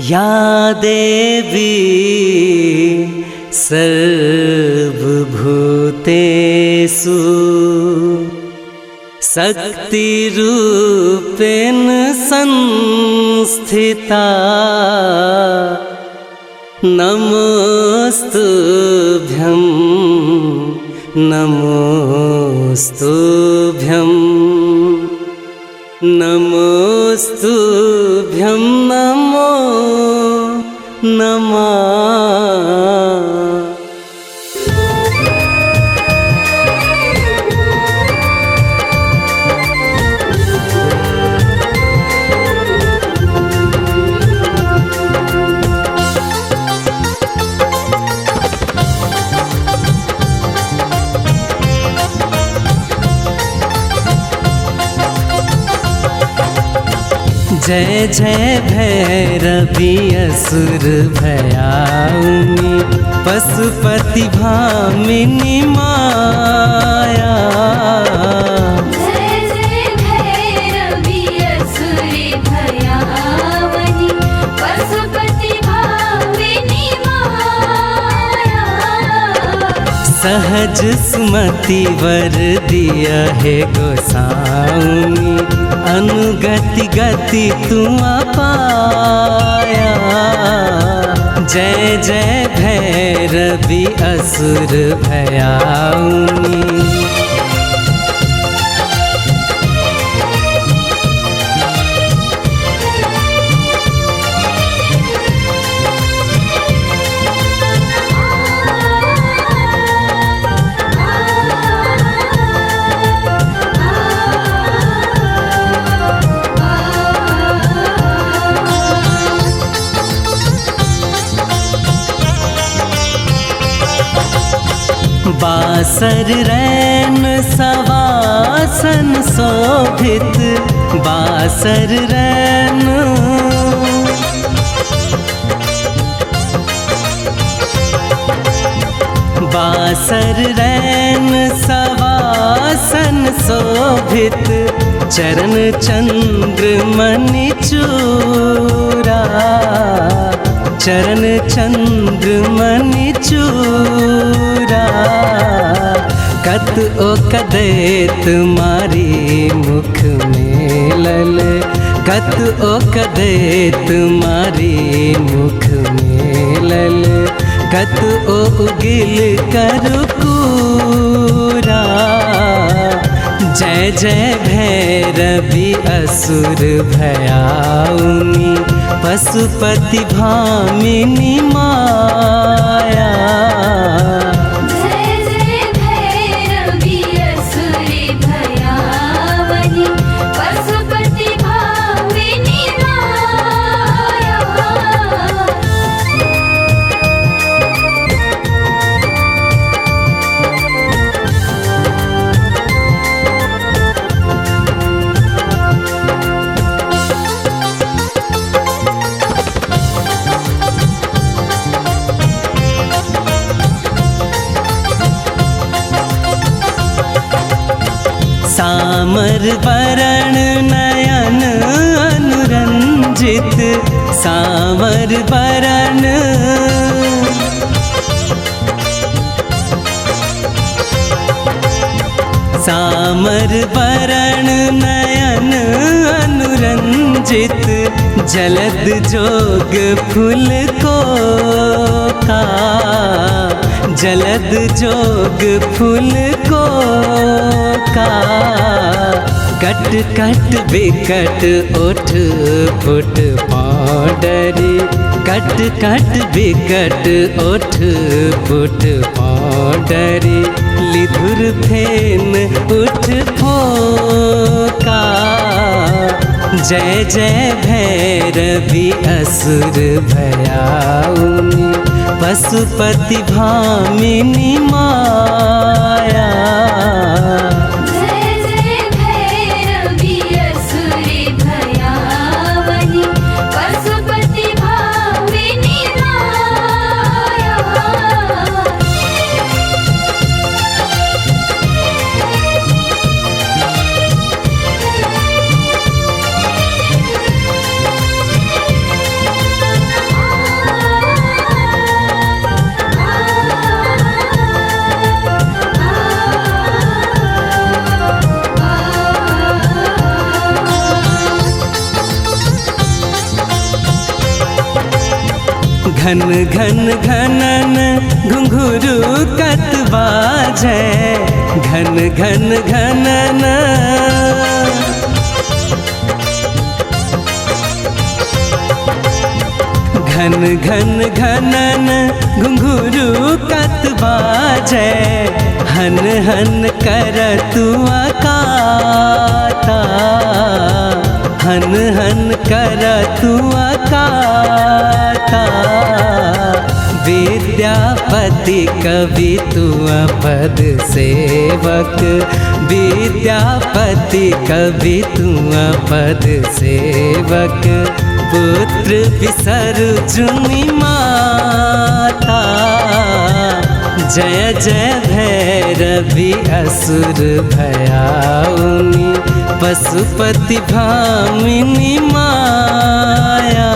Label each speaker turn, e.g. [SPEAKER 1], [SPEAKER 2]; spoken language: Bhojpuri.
[SPEAKER 1] या देवी सर्वभूतेषु शक्तिरूपेण संस्थिता नमोस्तुभ्यं नमोस्तुभ्यं नमोस्तुभ्यं नमो नमः। जय जय भैरवी असुर भयाउनी पशुपति भामिनी माया।
[SPEAKER 2] जय जय भैरवी असुर भयाउनी पशुपति भामिनी माया।
[SPEAKER 1] सहज सुमति वर दिया है गोसाउनी अनुगति गति तुम पाया। जय जय भैरवी असुर भयाउनी। बासर रैन सवासन शोभित बासर रैन। बासर रैन सवासन शोभित चरण चंद्र मणि चूरा। चरण चंद्र मणि चूरा। कत ओ कदे तुम्हारी मुख में लल। कत ओ कदे तुम्हारी मुख में लल। कत ओ उगिल करकूरा। जय जय भैरवी असुर भयाउनी पशुपति भामिनी माया।
[SPEAKER 2] जय जय भैरवी असुर भयाउनी पशुपति भामिनी माया।
[SPEAKER 1] सामर वरण नयन अनुरंजित सामर वरण। सामर वरण नयन अनुरंजित जलद जोग फूल को का। जलद जोग फूल को का। कट कट बिकट ओठ फुट पाउडरी। कट कट बिकट ओठ फुट पाउडरी। लिधुर फेन उठ फोका। जय जय भैरवी असुर भयाउनी पशुपति भामिनी माया।
[SPEAKER 2] जय जय भैरवी असुर भयाउनी पशुपति भामिनी माया।
[SPEAKER 1] घन घन घनन घुंघरू कत बाजै घन घन घनन घन घन घनन घुंघरू कत बाजै हन हन करतु अकाता हन हन करतु अकाता विद्यापति कवि तु पद सेवक विद्यापति कवि तु पद सेवक पुत्र विसर्जुनि माता जय जय भैरवी असुर भयाउनि पशुपति भामिनी माया।